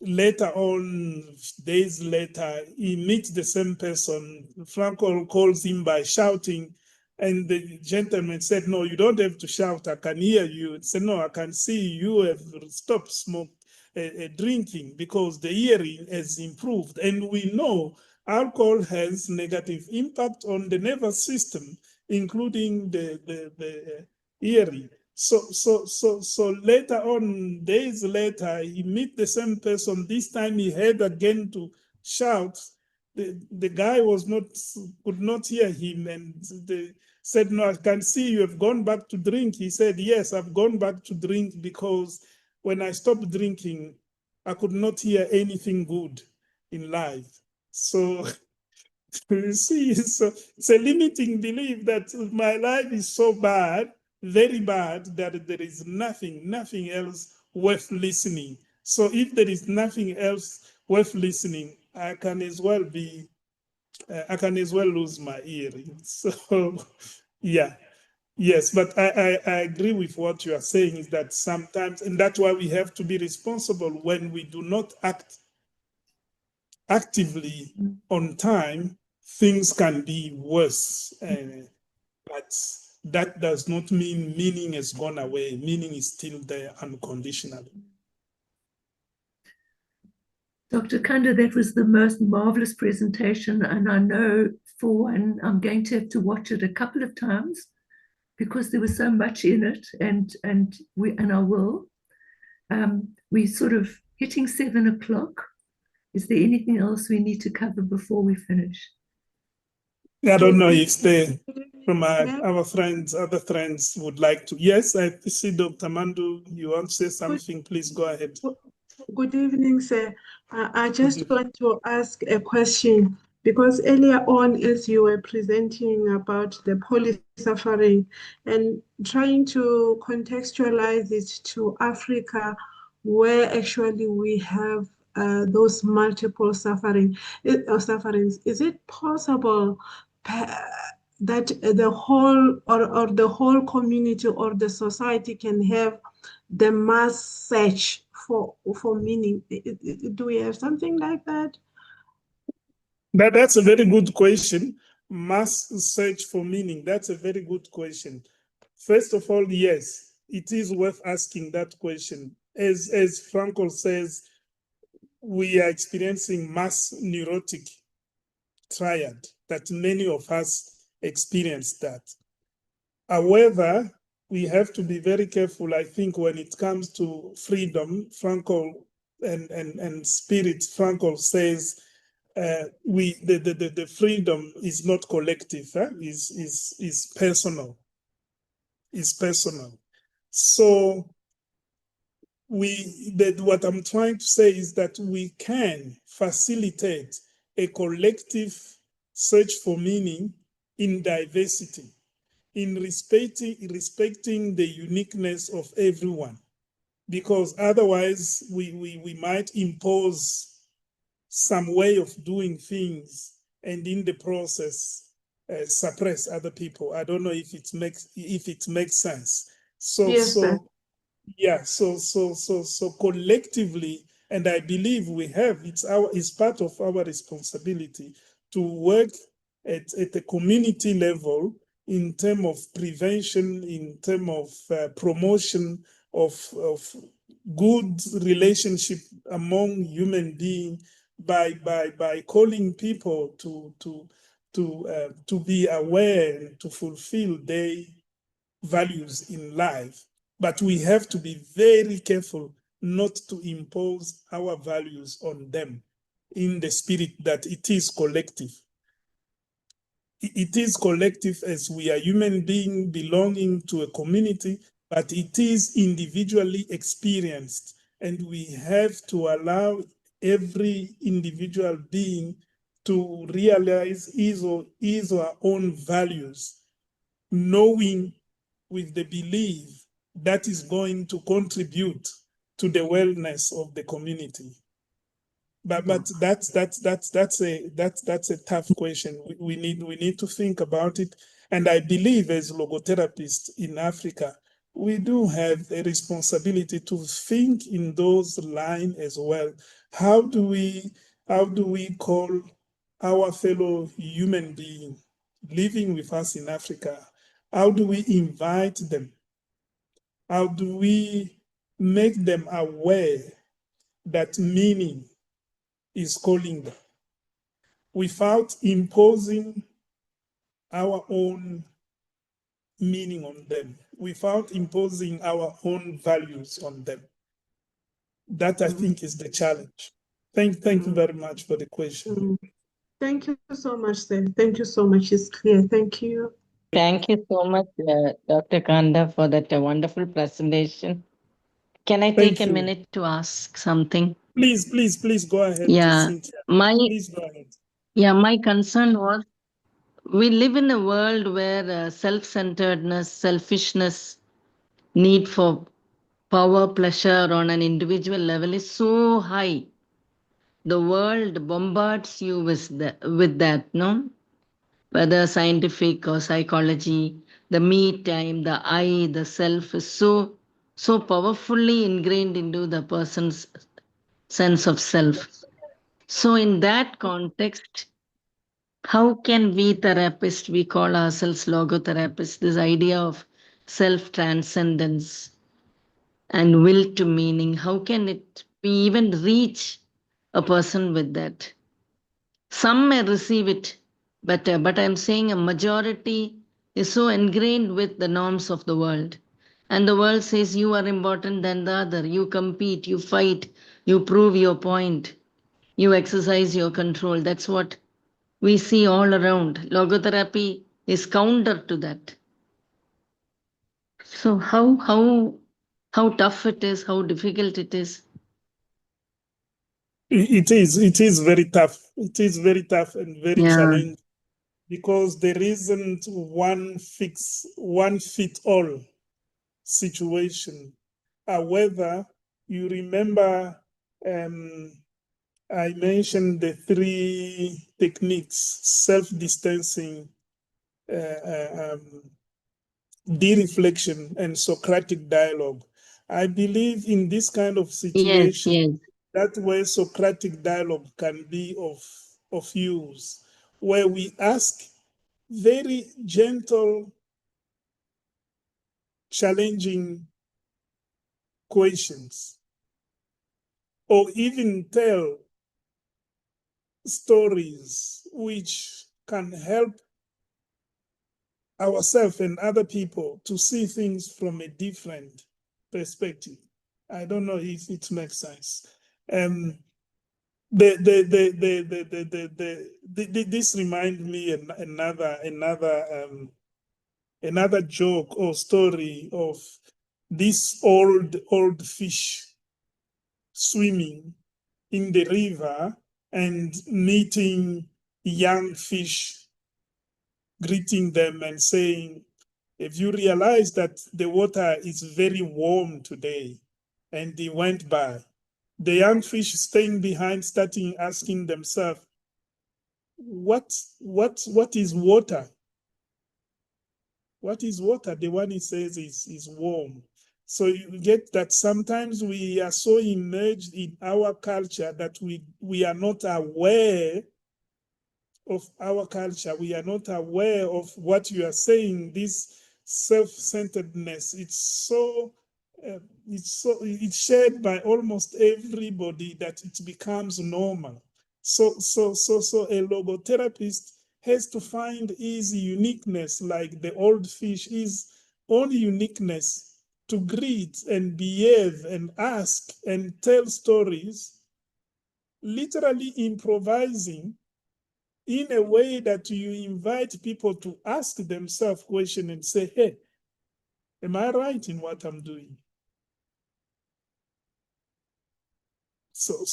later on, days later, he meets the same person. Frankl calls him by shouting, and the gentleman said, no, you don't have to shout, I can hear you. He said, no, I can see you have stopped drinking, because the hearing has improved. And we know alcohol has negative impact on the nervous system, including the hearing. So later on, days later, he meet the same person. This time he had again to shout. the guy could not hear him, and they said, no, I can see you have gone back to drink. He said, yes, I've gone back to drink because when I stopped drinking, I could not hear anything good in life. So you see, it's a limiting belief that my life is so bad, very bad, that there is nothing else worth listening. So if there is nothing else worth listening, I can as well lose my ear. So, yeah. Yes, but I agree with what you are saying, is that sometimes, and that's why we have to be responsible when we do not act actively on time, things can be worse. But that does not mean meaning has gone away. Meaning is still there unconditionally. Dr. Kanda, that was the most marvelous presentation. And I know for one, I'm going to have to watch it a couple of times because there was so much in it, and I will. We're sort of hitting 7 o'clock. Is there anything else we need to cover before we finish? I don't know if from our friends, other friends would like to. Yes, I see Dr. Mandu, you want to say something, please go ahead. Good evening, sir. I just want to ask a question, because earlier on, as you were presenting about the poly-suffering and trying to contextualize it to Africa, where actually we have those multiple sufferings, is it possible that the whole or the whole community or the society can have the mass search for meaning? Do we have something like that? That's a very good question. Mass search for meaning. That's a very good question. First of all, yes, it is worth asking that question. As Frankl says, we are experiencing mass neurotic triad, that many of us experience that. However, we have to be very careful, I think, when it comes to freedom. Frankl and spirit, Frankl says, the freedom is not collective, is personal. Is personal. So what I'm trying to say is that we can facilitate a collective search for meaning in diversity, in respecting the uniqueness of everyone, because otherwise we might impose some way of doing things and in the process suppress other people. I don't know if it makes sense. So Yes, sir. Yeah, so collectively, and I believe we have, it's part of our responsibility to work at the community level in terms of prevention, in terms of promotion of good relationship among human beings, by calling people to be aware and to fulfill their values in life. But we have to be very careful not to impose our values on them, in the spirit that it is collective. It is collective, as we are human beings belonging to a community, but it is individually experienced. And we have to allow every individual being to realize his or her own values, knowing with the belief that is going to contribute to the wellness of the community. But that's a tough question. We need to think about it. And I believe, as logotherapists in Africa, we do have a responsibility to think in those lines as well. How do we call our fellow human being living with us in Africa? How do we invite them? How do we make them aware that meaning is calling them, without imposing our own meaning on them, without imposing our own values on them? That, I think, is the challenge. Thank you very much for the question. Thank you so much, sir. Thank you so much. It's clear. Thank you. Thank you so much, Dr. Kanda, for that wonderful presentation. Can I take Thank a you. minute to ask something? Please go ahead, Yeah, Cynthia. Please go ahead. my concern was we live in a world where self-centeredness, selfishness, need for power, pleasure on an individual level is so high. The world bombards you with that, no? Whether scientific or psychology, the me time, the I, the self is so powerfully ingrained into the person's sense of self. So in that context, how can we therapists, we call ourselves logotherapists, this idea of self transcendence and will to meaning, how can it we even reach a person with that? Some may receive it better, but I'm saying a majority is so ingrained with the norms of the world. And the world says you are important than the other. You compete, you fight, you prove your point, you exercise your control. That's what we see all around. Logotherapy is counter to that. So how tough it is, how difficult it is. It is very tough. It is very tough and very challenging because there isn't one fit all situation. However, you remember I mentioned the 3 techniques: self-distancing, de-reflection, and Socratic dialogue. I believe in this kind of situation, Yes. that way Socratic dialogue can be of use, where we ask very gentle, challenging questions, or even tell stories which can help ourselves and other people to see things from a different perspective. I don't know if it makes sense. This reminds me another joke or story of this old fish swimming in the river and meeting young fish, greeting them and saying, if you realize that the water is very warm today, and he went by, the young fish staying behind starting asking themselves, what is water? What is water? The one he says is warm. So you get that sometimes we are so immersed in our culture that we are not aware of our culture. We are not aware of what you are saying, this self-centeredness. It's shared by almost everybody that it becomes normal. So a logotherapist has to find his uniqueness, like the old fish, his own uniqueness, to greet and behave and ask and tell stories, literally improvising in a way that you invite people to ask themselves questions and say, hey, am I right in what I'm doing? So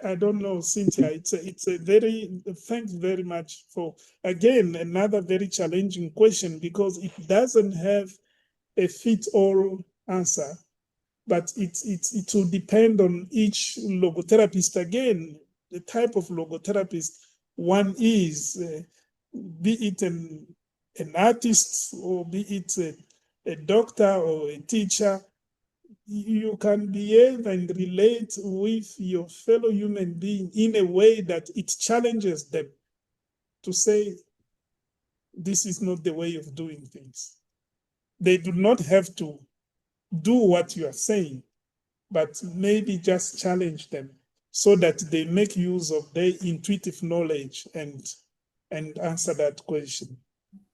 I don't know, Cynthia, it's a very, thanks very much for, again, another very challenging question, because it doesn't have a fit-all answer, but it will depend on each logotherapist. Again, the type of logotherapist one is, be it an artist, or be it a doctor or a teacher. You can behave and relate with your fellow human being in a way that it challenges them to say, this is not the way of doing things. They do not have to do what you are saying, but maybe just challenge them so that they make use of their intuitive knowledge and answer that question.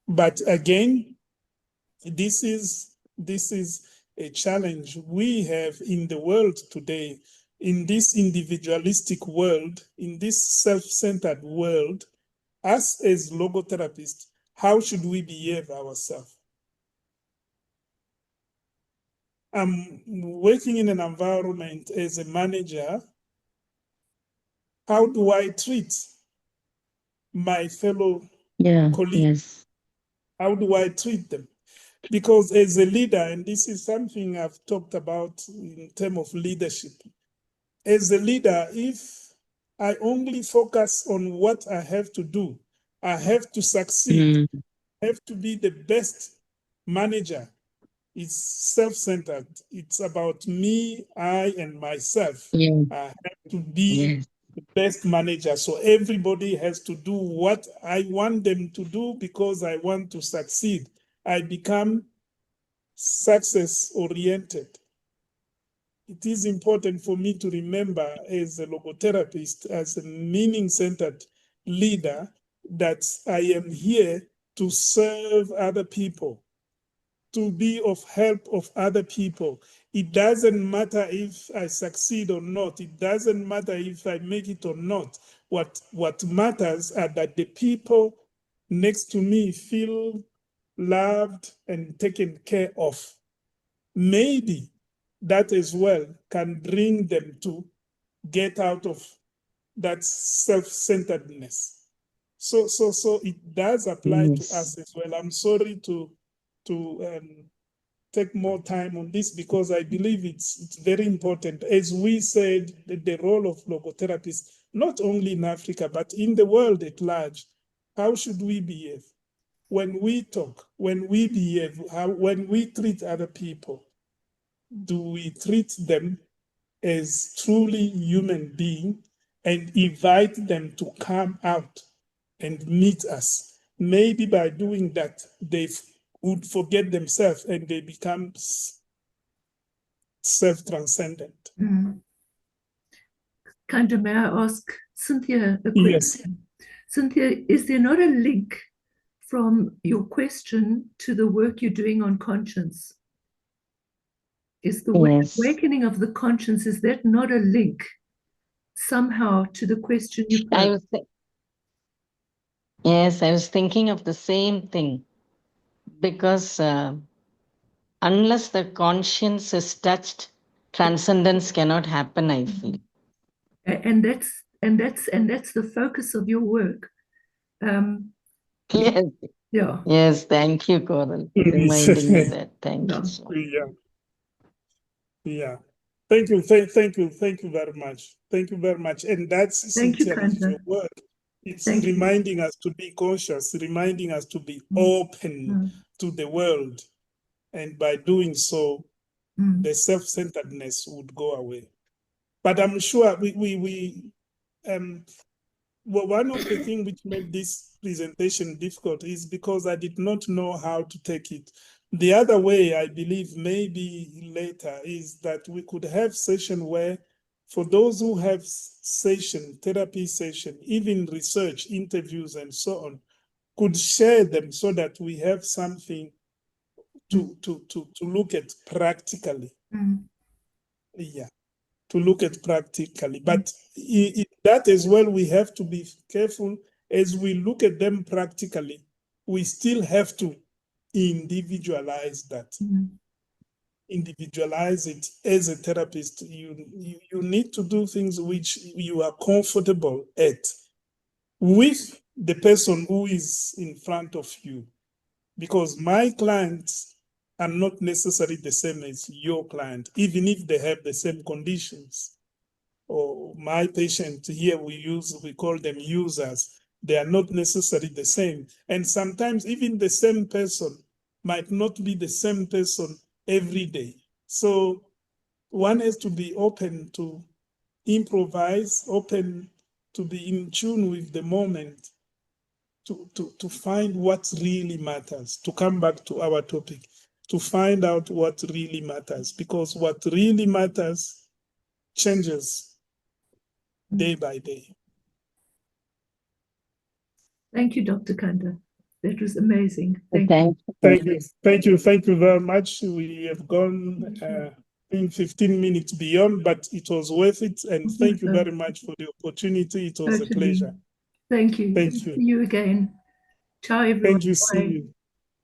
But again, this is a challenge we have in the world today. in this individualistic world, in this self-centered world, us as logotherapists, how should we behave ourselves? I'm working in an environment as a manager. How do I treat my fellow colleagues? Yes. How do I treat them? Because as a leader, and this is something I've talked about in terms of leadership, as a leader, if I only focus on what I have to do, I have to succeed, I have to be the best manager. It's self-centered. It's about me, I, and myself. I have to be the best manager. So everybody has to do what I want them to do because I want to succeed. I become success-oriented. It is important for me to remember as a logotherapist, as a meaning-centered leader, that I am here to serve other people, to be of help of other people. It doesn't matter if I succeed or not. It doesn't matter if I make it or not. What matters are that the people next to me feel loved and taken care of. Maybe that as well can bring them to get out of that self-centeredness. So it does apply to us as well. I'm sorry to take more time on this because I believe it's very important. As we said, the role of logotherapists, not only in Africa, but in the world at large, how should we behave? When we talk, when we behave, when we treat other people, do we treat them as truly human beings and invite them to come out and meet us? Maybe by doing that, they would forget themselves and they become self-transcendent. Kanda, may I ask Cynthia a question? Yes. Cynthia, is there not a link from your question to the work you're doing on conscience? Is the awakening of the conscience, is that not a link somehow to the question you posed? Yes, I was thinking of the same thing because unless the conscience is touched, transcendence cannot happen, I feel. And that's the focus of your work. Yes. Yeah. Yes, thank you, Coral, for reminding me that. Thank you so much. Yeah. Thank you very much. Thank you very much. And that's sincerely your work. It's reminding us to be conscious, reminding us to be open to the world. And by doing so, the self-centeredness would go away. But I'm sure one of the things which made this presentation difficult is because I did not know how to take it. The other way, I believe maybe later, is that we could have session where for those who have therapy session, even research, interviews, and so on, could share them so that we have something to look at practically. Yeah, to look at practically. But that as well, we have to be careful as we look at them practically. We still have to individualize that. Individualize it as a therapist. You need to do things which you are comfortable at with the person who is in front of you. Because my clients are not necessarily the same as your client, even if they have the same conditions. Or my patient here, we call them users. They are not necessarily the same. And sometimes even the same person might not be the same person every day. So one has to be open to improvise, open to be in tune with the moment, to find what really matters, to come back to our topic, to find out what really matters, because what really matters changes day by day. Thank you, Dr. Kanda. That was amazing. Thank you very much. We have gone 15 minutes beyond, but it was worth it. And thank you very much for the opportunity. It was a pleasure. Thank you. Thank See you. you again. Ciao, everyone. Thank you. See Bye. you.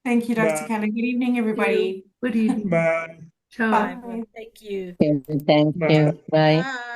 Thank you, Dr. Bye. Kanda. Good evening, everybody. Good evening. Bye. Ciao. Bye. Thank you. Thank Bye. you. Bye. Bye.